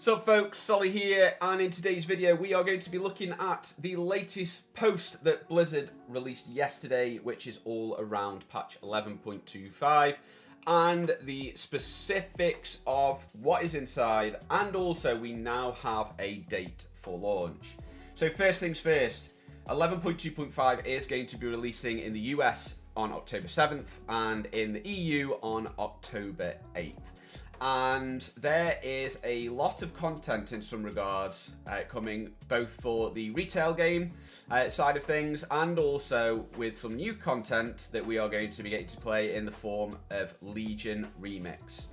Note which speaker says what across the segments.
Speaker 1: So folks, Solly here, and in today's video we are going to be looking at the latest post that Blizzard released yesterday, which is all around patch 11.25 and the specifics of what is inside, and also we now have a date for launch. So first things first, 11.2.5 is going to be releasing in the US on October 7th and in the EU on October 8th. And there is a lot of content in some regards coming both for the retail game side of things and also with some new content that we are going to be getting to play in the form of Legion Remix.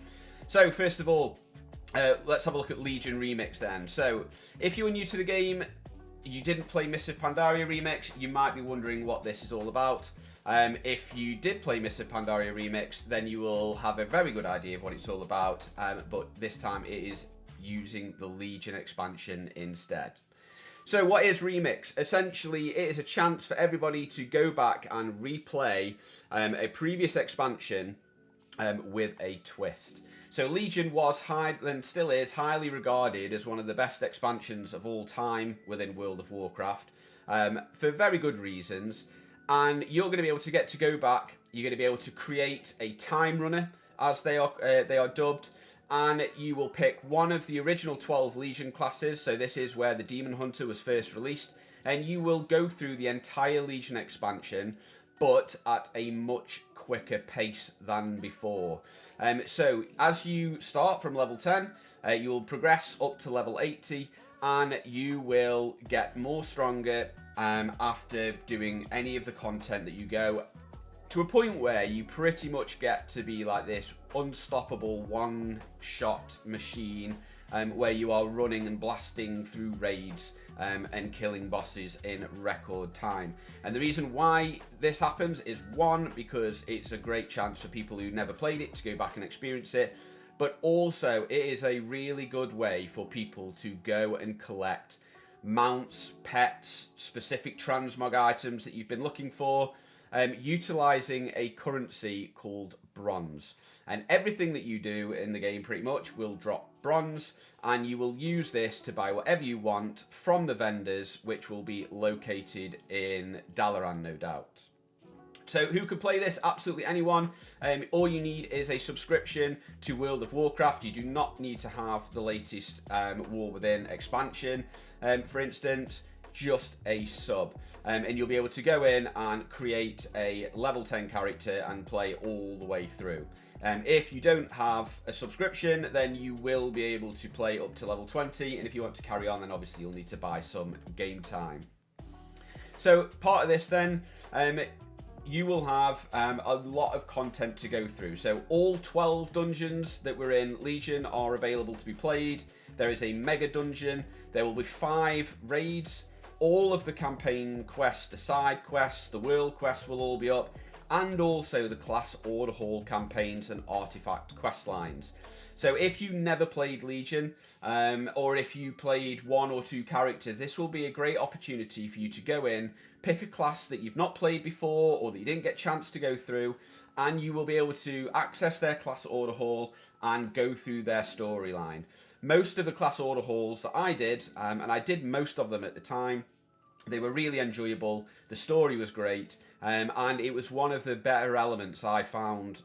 Speaker 1: So first of all, let's have a look at Legion Remix then. So if you are new to the game, you didn't play Mists of Pandaria Remix, you might be wondering what this is all about. If you did play Mists of Pandaria Remix, then you will have a very good idea of what it's all about, but this time it is using the Legion expansion instead. So what is Remix? Essentially, it is a chance for everybody to go back and replay a previous expansion with a twist. So Legion was, and still is, highly regarded as one of the best expansions of all time within World of Warcraft, for very good reasons. And you're going to be able to go back. You're going to be able to create a time runner, as they are dubbed, and you will pick one of the original 12 Legion classes. So this is where the Demon Hunter was first released, and you will go through the entire Legion expansion, but at a much quicker pace than before. So as you start from level 10, you will progress up to level 80, and you will get more stronger after doing any of the content that you go, to a point where you pretty much get to be like this unstoppable one-shot machine, where you are running and blasting through raids and killing bosses in record time. And the reason why this happens is, one, because it's a great chance for people who never played it to go back and experience it, but also it is a really good way for people to go and collect mounts, pets, specific transmog items that you've been looking for, utilizing a currency called bronze. And everything that you do in the game pretty much will drop bronze, and you will use this to buy whatever you want from the vendors, which will be located in Dalaran, no doubt. So who could play this? Absolutely anyone. All you need is a subscription to World of Warcraft. You do not need to have the latest War Within expansion, for instance, just a sub. And you'll be able to go in and create a level 10 character and play all the way through. If you don't have a subscription, then you will be able to play up to level 20. And if you want to carry on, then obviously you'll need to buy some game time. So part of this then, you will have a lot of content to go through. So all 12 dungeons that were in Legion are available to be played. There is a mega dungeon. There will be 5 raids. All of the campaign quests, the side quests, the world quests will all be up. And also the class order hall campaigns and artifact quest lines. So if you never played Legion, or if you played 1 or 2 characters, this will be a great opportunity for you to go in, pick a class that you've not played before or that you didn't get a chance to go through, and you will be able to access their class order hall and go through their storyline. Most of the class order halls that I did, and I did most of them at the time, they were really enjoyable, the story was great, and it was one of the better elements I found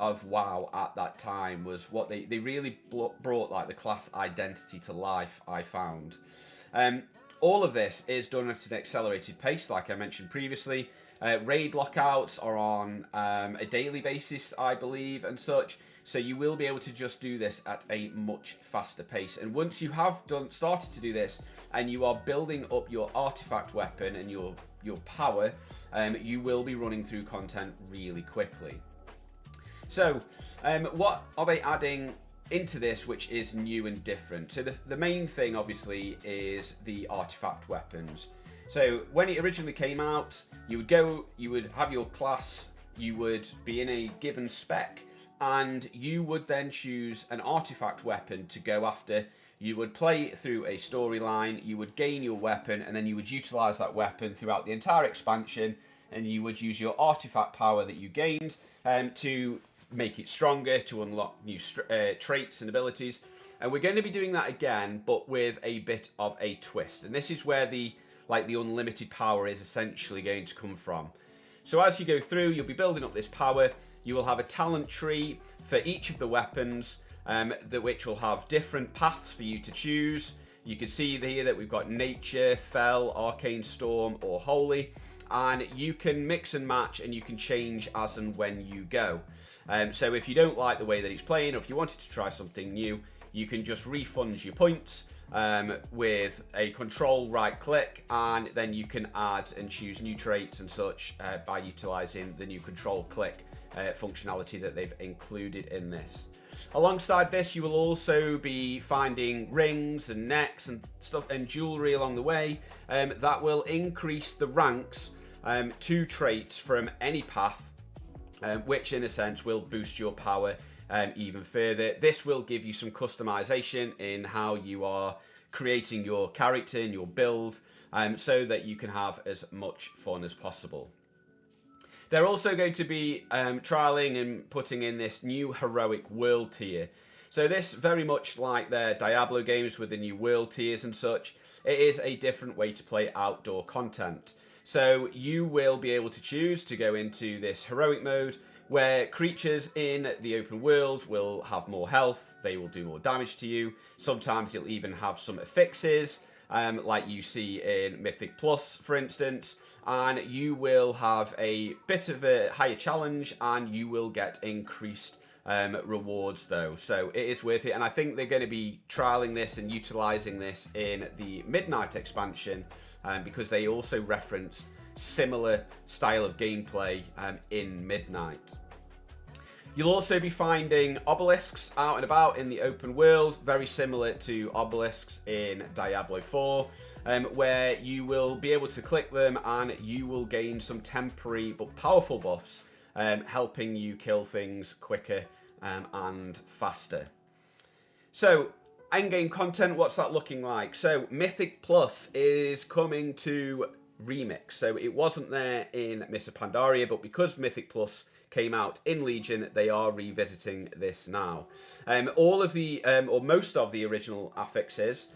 Speaker 1: of WoW at that time, was what they really brought like the class identity to life, I found. All of this is done at an accelerated pace, like I mentioned previously. Raid lockouts are on a daily basis, I believe, and such. So you will be able to just do this at a much faster pace. And once you have started to do this, and you are building up your artifact weapon and your power, you will be running through content really quickly. So what are they adding into this which is new and different? So the main thing obviously is the artifact weapons. So when it originally came out, you would have your class, you would be in a given spec, and you would then choose an artifact weapon to go after. You would play through a storyline, you would gain your weapon, and then you would utilize that weapon throughout the entire expansion, and you would use your artifact power that you gained to make it stronger, to unlock new traits and abilities. And we're going to be doing that again, but with a bit of a twist. And this is where the unlimited power is essentially going to come from. So as you go through, you'll be building up this power. You will have a talent tree for each of the weapons, which will have different paths for you to choose. You can see here that we've got Nature, Fell, Arcane Storm, or Holy. And you can mix and match, and you can change as and when you go. So if you don't like the way that it's playing, or if you wanted to try something new, you can just refund your points with a control right click, and then you can add and choose new traits and such by utilizing the new control click functionality that they've included in this. Alongside this, you will also be finding rings and necks and stuff and jewelry along the way that will increase the ranks to traits from any path, which in a sense will boost your power even further. This will give you some customization in how you are creating your character and your build, so that you can have as much fun as possible. They're also going to be trialing and putting in this new heroic world tier. So this, very much like their Diablo games with the new world tiers and such, it is a different way to play outdoor content. So you will be able to choose to go into this heroic mode, where creatures in the open world will have more health, they will do more damage to you. Sometimes you'll even have some affixes, like you see in Mythic Plus, for instance, and you will have a bit of a higher challenge, and you will get increased rewards though. So it is worth it, and I think they're going to be trialing this and utilizing this in the Midnight expansion, because they also referenced similar style of gameplay in Midnight. You'll also be finding obelisks out and about in the open world, very similar to obelisks in Diablo 4, where you will be able to click them and you will gain some temporary but powerful buffs, helping you kill things quicker and faster. So, endgame content, what's that looking like? So, Mythic Plus is coming to Remix. So it wasn't there in Mists of Pandaria, but because Mythic Plus came out in Legion, they are revisiting this now. All of the, or most of the original affixes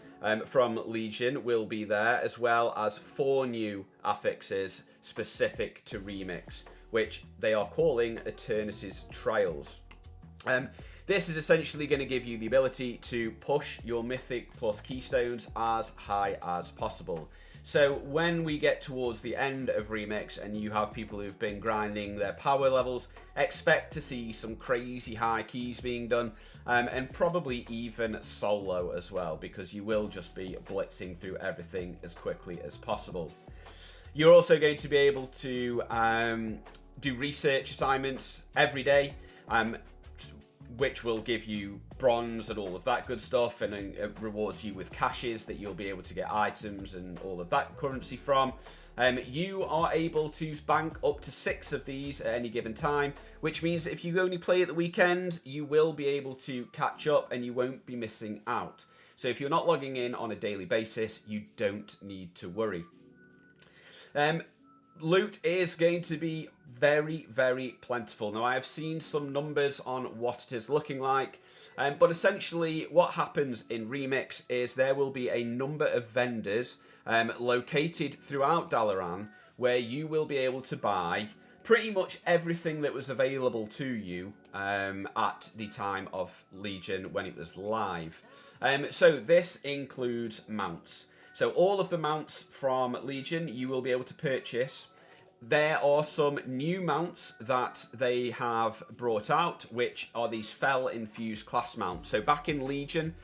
Speaker 1: from Legion will be there, as well as 4 new affixes specific to Remix, which they are calling Eternity's Trials. This is essentially going to give you the ability to push your Mythic Plus keystones as high as possible. So when we get towards the end of Remix and you have people who've been grinding their power levels, expect to see some crazy high keys being done, and probably even solo as well, because you will just be blitzing through everything as quickly as possible. You're also going to be able to do research assignments every day, which will give you bronze and all of that good stuff, and it rewards you with caches that you'll be able to get items and all of that currency from. You are able to bank up to 6 of these at any given time, which means if you only play at the weekend, you will be able to catch up and you won't be missing out. So if you're not logging in on a daily basis, you don't need to worry. Loot is going to be very, very plentiful. Now, I have seen some numbers on what it is looking like, but essentially what happens in Remix is there will be a number of vendors located throughout Dalaran where you will be able to buy pretty much everything that was available to you at the time of Legion when it was live. So this includes mounts. So all of the mounts from Legion you will be able to purchase. There are some new mounts that they have brought out, which are these Fel-infused class mounts. So back in Legion,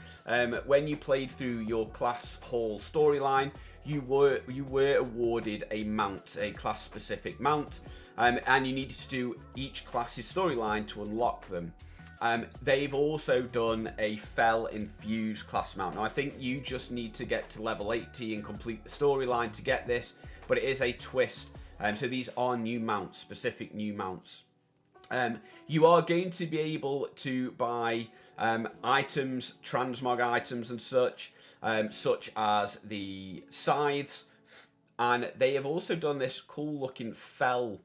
Speaker 1: when you played through your class hall storyline, you were awarded a mount, a class-specific mount, and you needed to do each class's storyline to unlock them. They've also done a Fel-infused class mount. Now, I think you just need to get to level 80 and complete the storyline to get this, but it is a twist. So these are new mounts, specific new mounts. You are going to be able to buy items, transmog items and such as the scythes, and they have also done this cool looking Fel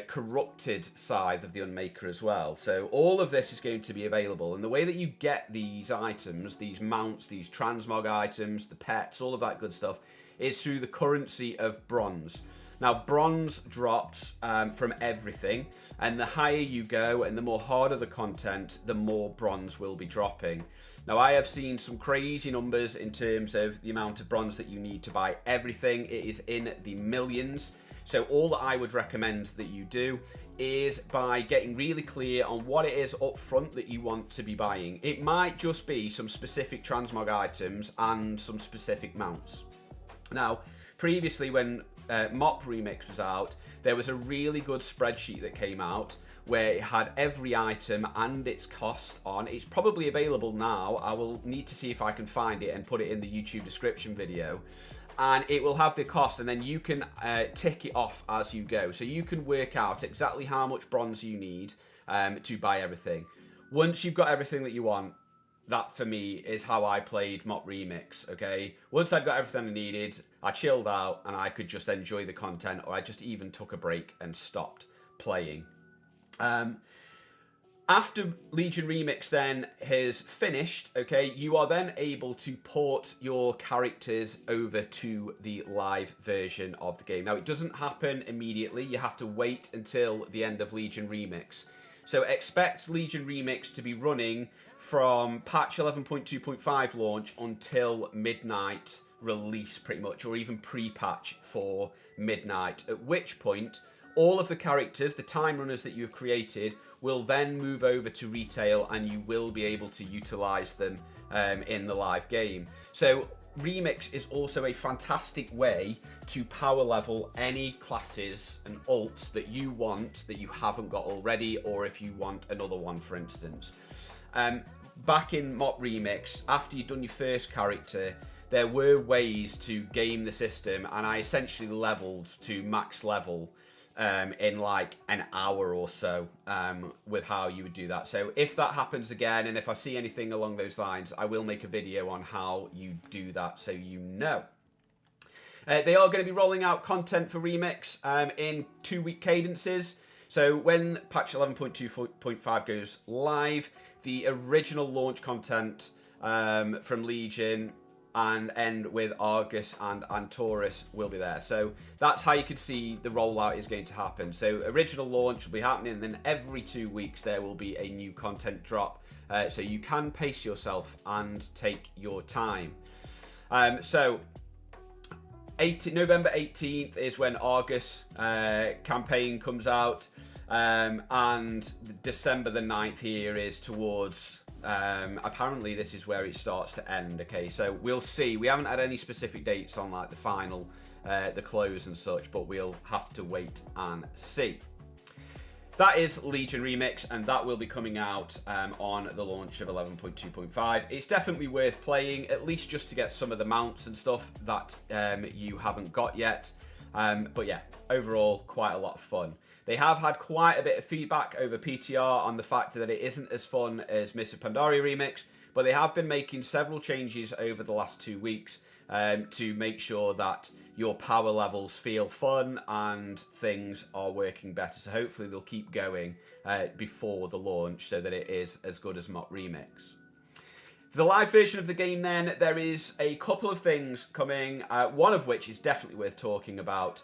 Speaker 1: corrupted scythe of the Unmaker as well. So all of this is going to be available, and the way that you get these items, these mounts, these transmog items, the pets, all of that good stuff, is through the currency of bronze. Now, bronze drops from everything, and the higher you go and the more harder the content, the more bronze will be dropping. Now, I have seen some crazy numbers in terms of the amount of bronze that you need to buy everything. It is in the millions. So all that I would recommend that you do is by getting really clear on what it is up front that you want to be buying. It might just be some specific transmog items and some specific mounts. Now, previously when Mop Remix was out, there was a really good spreadsheet that came out where it had every item and its cost on. It's probably available now. I will need to see if I can find it and put it in the YouTube description video. And it will have the cost, and then you can tick it off as you go. So you can work out exactly how much bronze you need to buy everything. Once you've got everything that you want, that for me is how I played Mop Remix, okay? Once I'd got everything I needed, I chilled out and I could just enjoy the content, or I just even took a break and stopped playing. After Legion Remix then has finished, okay, you are then able to port your characters over to the live version of the game. Now, it doesn't happen immediately. You have to wait until the end of Legion Remix. So expect Legion Remix to be running from patch 11.2.5 launch until midnight release, pretty much, or even pre-patch for midnight, at which point all of the characters, the time runners that you've created, will then move over to retail, and you will be able to utilize them in the live game. So Remix is also a fantastic way to power level any classes and ults that you want that you haven't got already, or if you want another one, for instance. Back in Mop Remix, after you'd done your first character, there were ways to game the system, and I essentially leveled to max level in like an hour or so with how you would do that. So if that happens again, and if I see anything along those lines, I will make a video on how you do that, so you know. They are going to be rolling out content for Remix in 2-week cadences. So when patch 11.2.5 goes live, the original launch content from Legion and end with Argus and Antorus will be there. So that's how you can see the rollout is going to happen. So original launch will be happening, and then every 2 weeks there will be a new content drop. So you can pace yourself and take your time. So November 18th is when Argus campaign comes out, and December the 9th here is towards apparently this is where it starts to end. Okay, so we'll see. We haven't had any specific dates on like the final, the close and such, but we'll have to wait and see. That is Legion Remix, and that will be coming out on the launch of 11.2.5. It's definitely worth playing, at least just to get some of the mounts and stuff that you haven't got yet. But yeah, overall, quite a lot of fun. They have had quite a bit of feedback over PTR on the fact that it isn't as fun as Mists of Pandaria Remix, but they have been making several changes over the last 2 weeks to make sure that your power levels feel fun and things are working better. So hopefully they'll keep going before the launch so that it is as good as Mop Remix. For the live version of the game then, there is a couple of things coming, one of which is definitely worth talking about,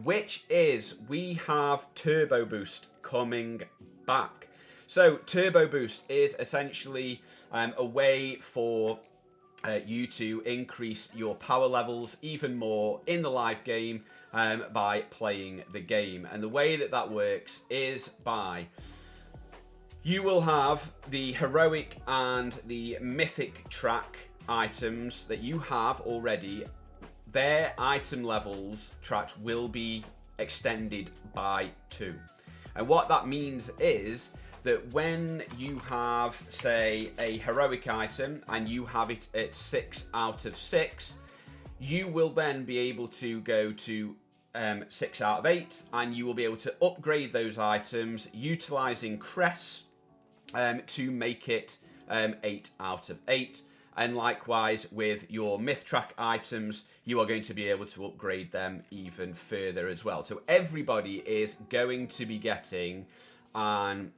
Speaker 1: which is we have Turbo Boost coming back. So Turbo Boost is essentially a way for you to increase your power levels even more in the live game by playing the game. And the way that that works is by you will have the heroic and the mythic track items that you have already. Their item levels tracked will be extended by 2. And what that means is that when you have, say, a heroic item and you have it at 6 out of 6, you will then be able to go to 6 out of 8, and you will be able to upgrade those items utilizing crests to make it 8 out of 8. And likewise with your myth track items, you are going to be able to upgrade them even further as well. So everybody is going to be getting an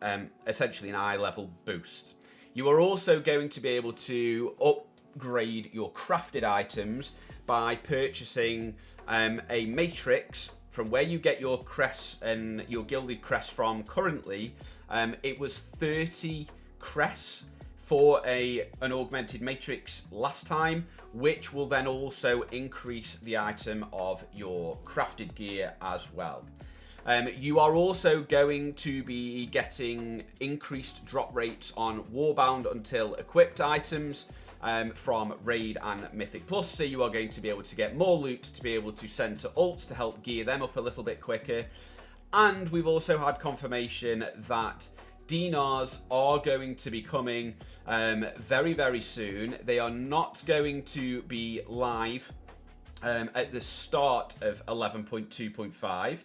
Speaker 1: essentially an eye level boost. You are also going to be able to upgrade your crafted items by purchasing a matrix from where you get your crest and your gilded crest from currently. It was 30 crests for an augmented matrix last time, which will then also increase the item of your crafted gear as well. You are also going to be getting increased drop rates on Warbound until equipped items from Raid and Mythic Plus, so you are going to be able to get more loot to be able to send to ults to help gear them up a little bit quicker. And we've also had confirmation that dinars are going to be coming very, very soon. They are not going to be live at the start of 11.2.5.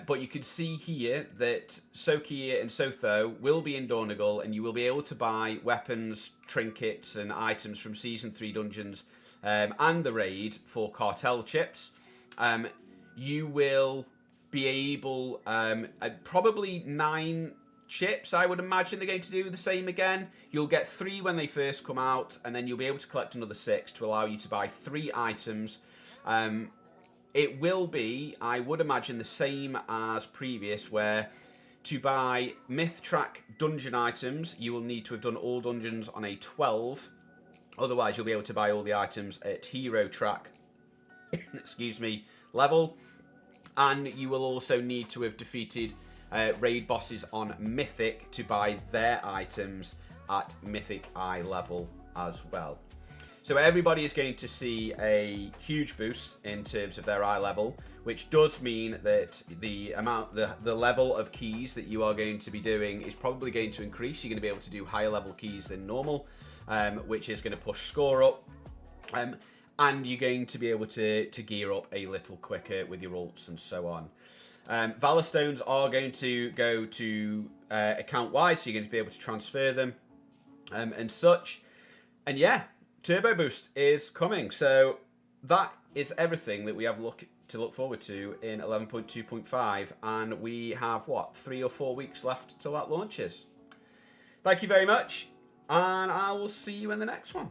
Speaker 1: But you can see here that Sokia and Sotho will be in Dornagal, and you will be able to buy weapons, trinkets, and items from Season 3 dungeons and the raid for cartel chips. You will be able, probably 9 chips, I would imagine they're going to do the same again. You'll get 3 when they first come out, and then you'll be able to collect another 6 to allow you to buy 3 items. It will be, I would imagine, the same as previous, where to buy Myth Track dungeon items, you will need to have done all dungeons on a 12. Otherwise, you'll be able to buy all the items at Hero Track, excuse me, level. And you will also need to have defeated raid bosses on Mythic to buy their items at Mythic Eye level as well. So everybody is going to see a huge boost in terms of their eye level, which does mean that the level of keys that you are going to be doing is probably going to increase. You're going to be able to do higher level keys than normal, which is going to push score up. And you're going to be able to gear up a little quicker with your ults and so on. Valor Stones are going to go to account wide, so you're going to be able to transfer them and such. And yeah, Turbo Boost is coming. So that is everything that we have to look forward to in 11.2.5. And we have, 3 or 4 weeks left till that launches. Thank you very much, and I will see you in the next one.